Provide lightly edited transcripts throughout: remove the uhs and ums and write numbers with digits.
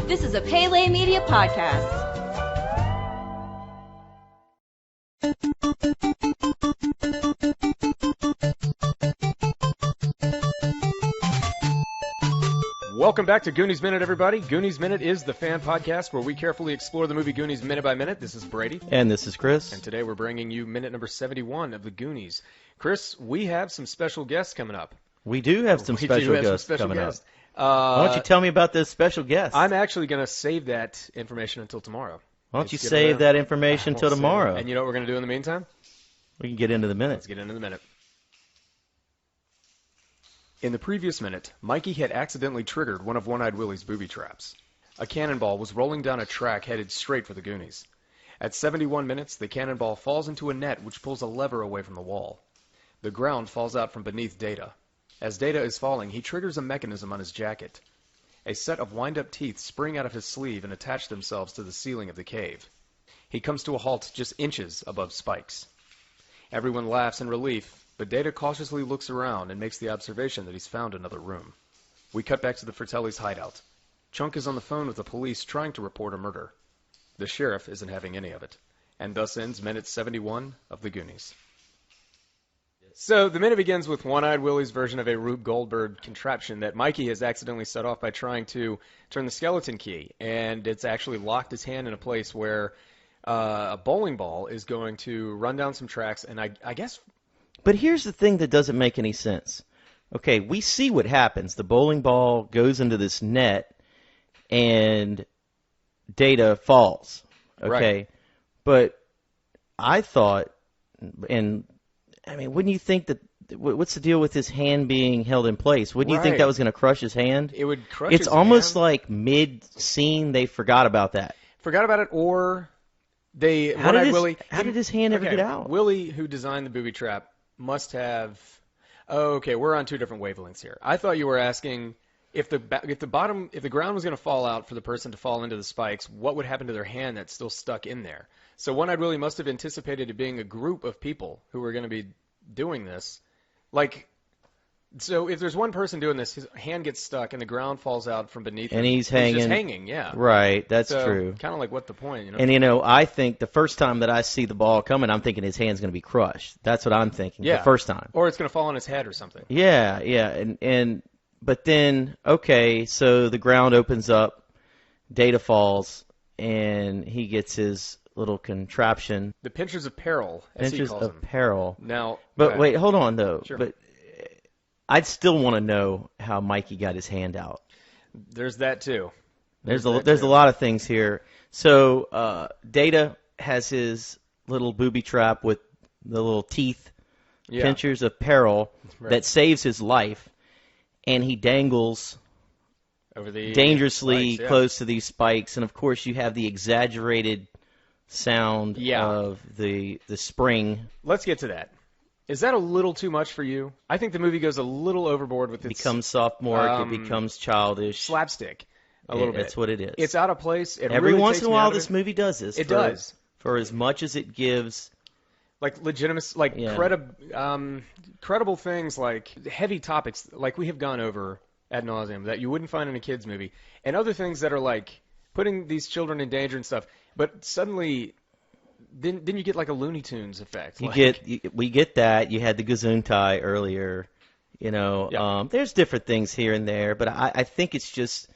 This is a Pele Media podcast. Welcome back to Goonies Minute, everybody. Goonies Minute is the fan podcast where we carefully explore the movie Goonies minute by minute. This is Brady. And this is Chris. And today we're bringing you minute number 71 of the Goonies. Chris, we have some special guests coming up. We do have some special guests coming up. Why don't you tell me about this special guest? I'm actually going to save that information until tomorrow. Why don't you save that information until tomorrow? And you know what we're going to do in the meantime? We can get into the minute. Let's get into the minute. In the previous minute, Mikey had accidentally triggered one of One-Eyed Willie's booby traps. A cannonball was rolling down a track headed straight for the Goonies. At 71 minutes, the cannonball falls into a net which pulls a lever away from the wall. The ground falls out from beneath Data. As Data is falling, he triggers a mechanism on his jacket. A set of wind-up teeth spring out of his sleeve and attach themselves to the ceiling of the cave. He comes to a halt just inches above Spike's. Everyone laughs in relief, but Data cautiously looks around and makes the observation that he's found another room. We cut back to the Fratelli's hideout. Chunk is on the phone with the police trying to report a murder. The sheriff isn't having any of it. And thus ends minute 71 of the Goonies. So the minute begins with One-Eyed Willie's version of a Rube Goldberg contraption that Mikey has accidentally set off by trying to turn the skeleton key. And it's actually locked his hand in a place where a bowling ball is going to run down some tracks and I guess... But here's the thing that doesn't make any sense. Okay, we see what happens. The bowling ball goes into this net, and Data falls. Okay, right. But I thought, and I mean, wouldn't you think that? What's the deal with his hand being held in place? Wouldn't you think that was going to crush his hand? It would crush his hand. It's almost like mid-scene they forgot about that. Forgot about it, or they... How did his hand ever get out? Willie, who designed the booby trap, must have... Oh, okay, we're on two different wavelengths here. I thought you were asking if the ground was going to fall out for the person to fall into the spikes, what would happen to their hand that's still stuck in there? So One-Eyed Willie must have anticipated it being a group of people who were going to be doing this. Like, so if there's one person doing this, his hand gets stuck and the ground falls out from beneath him. And he's hanging. He's just hanging, yeah. Right, that's true. Kind of like, what the point? You know? And, I think the first time that I see the ball coming, I'm thinking his hand's going to be crushed. That's what I'm thinking the first time. Or it's going to fall on his head or something. Yeah. But then, okay, so the ground opens up, Data falls, and he gets his little contraption. The pinchers of peril, as he calls them. Pinchers of peril. Now, but wait, hold on, though. Sure. But I'd still want to know how Mikey got his hand out. There's that, too. There's a lot of things here. So Data has his little booby trap with the little teeth, pinchers of peril, that saves his life, and he dangles over the dangerously spikes, close to these spikes. And, of course, you have the exaggerated sound of the spring. Let's get to that. Is that a little too much for you? I think the movie goes a little overboard with its... It becomes sophomoric, it becomes childish. Slapstick, a little bit. That's what it is. It's out of place. Every once in a while, this movie does this. It does. For as much as it gives... Like legitimate, like credible things, like heavy topics, like we have gone over ad nauseum, that you wouldn't find in a kid's movie. And other things that are like putting these children in danger and stuff. But suddenly... Then you get like a Looney Tunes effect. We get that. You had the Gesundheit earlier. There's different things here and there, but I think it's just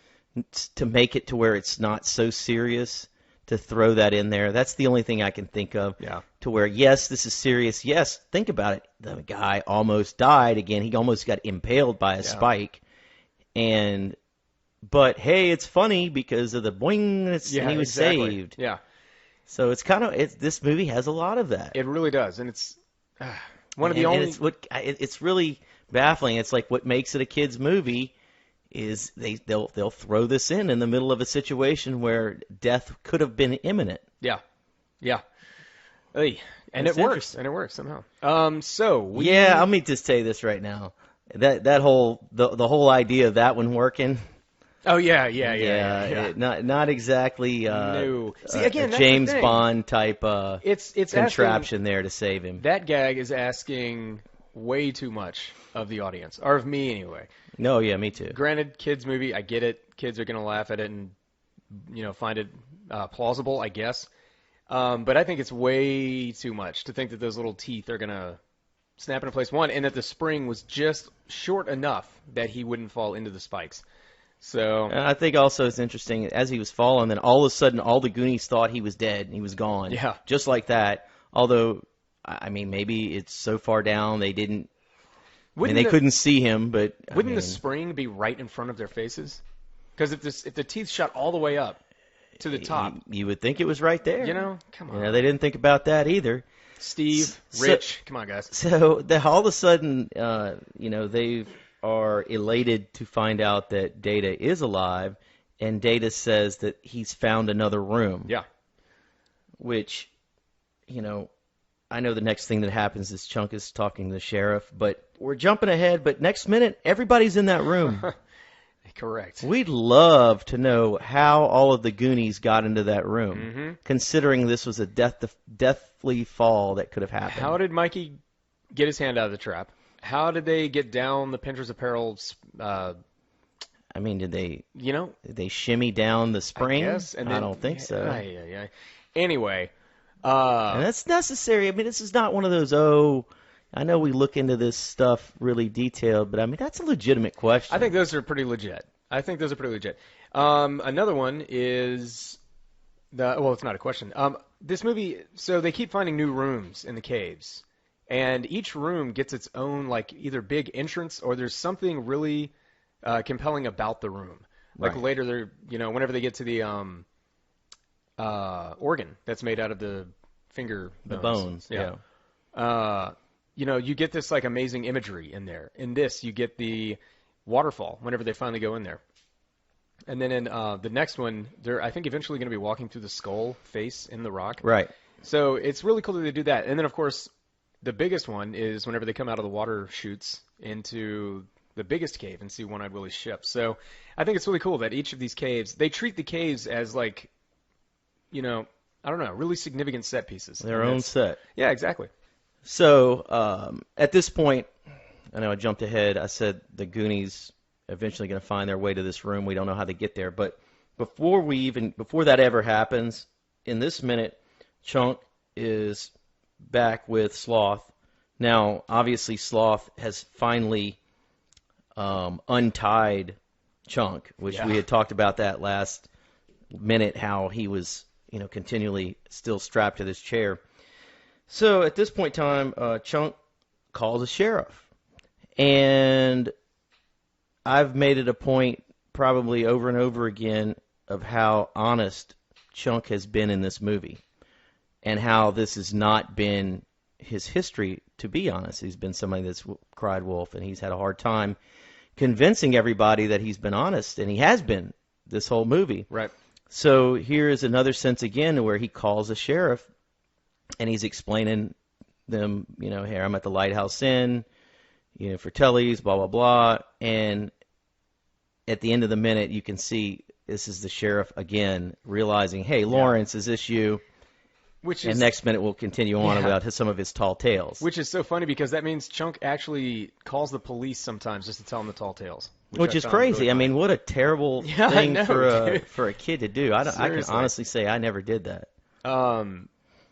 to make it to where it's not so serious to throw that in there. That's the only thing I can think of. Yeah. To where, yes, this is serious. Yes, think about it. The guy almost died again. He almost got impaled by a spike. But hey, it's funny because of the boing, and he was saved. Yeah. So it's this movie has a lot of that. It really does, and it's one of the only. It's really baffling. It's like what makes it a kids' movie is they'll throw this in the middle of a situation where death could have been imminent. Yeah. And it works somehow. Let me just tell you this right now. That whole the whole idea of that one working. Oh yeah. Not exactly. No. See, again, a James Bond type it's contraption there to save him. That gag is asking way too much of the audience, or of me anyway. No, yeah, me too. Granted, kids movie, I get it. Kids are gonna laugh at it and find it plausible, I guess. But I think it's way too much to think that those little teeth are gonna snap into place. One, and that the spring was just short enough that he wouldn't fall into the spikes. So And I think also it's interesting, as he was falling, then all of a sudden all the Goonies thought he was dead and he was gone. Yeah. Just like that. Although, I mean, maybe it's so far down they didn't. They couldn't see him, but wouldn't the spring be right in front of their faces? Because if the teeth shot all the way up to the top, you would think it was right there. Come on. They didn't think about that either. Steve, Rich, come on, guys. So all of a sudden, they are elated to find out that Data is alive, and Data says that he's found another room. Yeah. Which, I know the next thing that happens is Chunk is talking to the sheriff, but we're jumping ahead, but next minute, everybody's in that room. Correct. We'd love to know how all of the Goonies got into that room, considering this was a deathly fall that could have happened. How did Mikey get his hand out of the trap? How did they get down the Pinter's Apparel? Did they shimmy down the spring? I guess. I don't think so. Yeah. Anyway. And that's necessary. This is not one of those, I know we look into this stuff really detailed, but that's a legitimate question. I think those are pretty legit. Another one is it's not a question. This movie, so they keep finding new rooms in the caves, and each room gets its own, either big entrance or there's something really compelling about the room. Like Right. later, they're, whenever they get to the organ that's made out of the finger bones. Yeah. You get this amazing imagery in there. In this, you get the waterfall whenever they finally go in there. And then in the next one, they're, I think, eventually going to be walking through the skull face in the rock. Right. So it's really cool that they do that. And then, of course, the biggest one is whenever they come out of the water chutes into the biggest cave and see One-Eyed Willie's ship. So I think it's really cool that each of these caves, they treat the caves as I don't know, really significant set pieces. Their own set. Yeah, exactly. So at this point, I know I jumped ahead. I said the Goonies eventually going to find their way to this room. We don't know how they get there. But before that ever happens, in this minute, Chunk is back with Sloth. Now, obviously, Sloth has finally untied Chunk, which we had talked about that last minute, how he was continually still strapped to this chair. So at this point in time, Chunk calls a sheriff. And I've made it a point probably over and over again of how honest Chunk has been in this movie and how this has not been his history, to be honest. He's been somebody that's cried wolf, and he's had a hard time convincing everybody that he's been honest, and he has been this whole movie. Right. So here is another sense again where he calls a sheriff and he's explaining them, here I'm at the Lighthouse Inn, for Telly's, blah, blah, blah. And at the end of the minute, you can see this is the sheriff again realizing, hey, Lawrence, is this you? And next minute we'll continue on about some of his tall tales. Which is so funny because that means Chunk actually calls the police sometimes just to tell them the tall tales. Which is crazy. Really what a terrible thing for a kid to do. I can honestly say I never did that.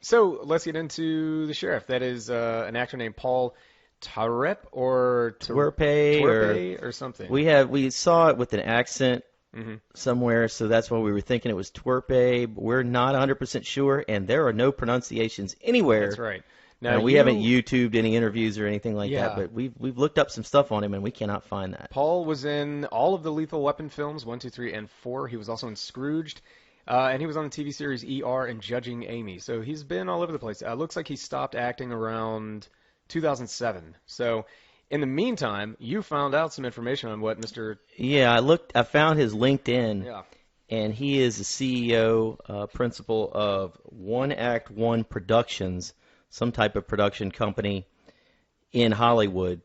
So let's get into the sheriff. That is an actor named Paul Twerp or Twerpe or something. We saw it with an accent somewhere, so that's why we were thinking it was Twerpe. But we're not 100% sure, and there are no pronunciations anywhere. That's right. Now we haven't YouTubed any interviews or anything like that, but we've looked up some stuff on him, and we cannot find that. Paul was in all of the Lethal Weapon films, 1, 2, 3, and 4. He was also in Scrooged. And he was on the TV series ER and Judging Amy. So he's been all over the place. Looks like he stopped acting around 2007. So in the meantime, you found out some information on what Mr. Yeah, I found his LinkedIn, and he is the CEO, principal of One Act One Productions, some type of production company in Hollywood.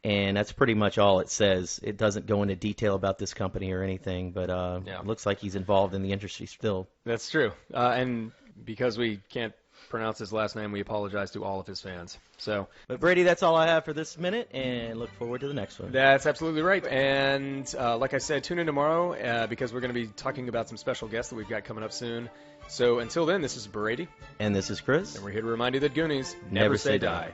And that's pretty much all it says. It doesn't go into detail about this company or anything, but it looks like he's involved in the industry still. That's true. And because we can't pronounce his last name, we apologize to all of his fans. But Brady, that's all I have for this minute, and look forward to the next one. That's absolutely right. And like I said, tune in tomorrow because we're going to be talking about some special guests that we've got coming up soon. So until then, this is Brady. And this is Chris. And we're here to remind you that Goonies never say die.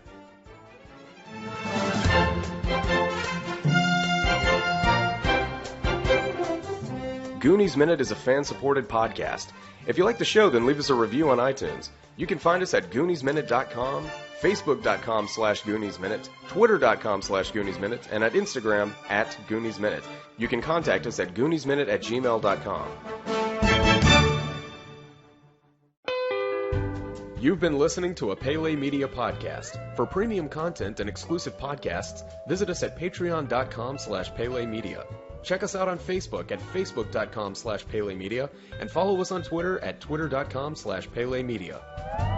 Goonies Minute is a fan-supported podcast. If you like the show, then leave us a review on iTunes. You can find us at GooniesMinute.com, Facebook.com/GooniesMinute, Twitter.com/GooniesMinute, and at Instagram at GooniesMinute. You can contact us at GooniesMinute@gmail.com. You've been listening to a Pele Media podcast. For premium content and exclusive podcasts, visit us at Patreon.com/Pele Media. Check us out on Facebook at Facebook.com/Pele Media and follow us on Twitter at Twitter.com/Pele Media.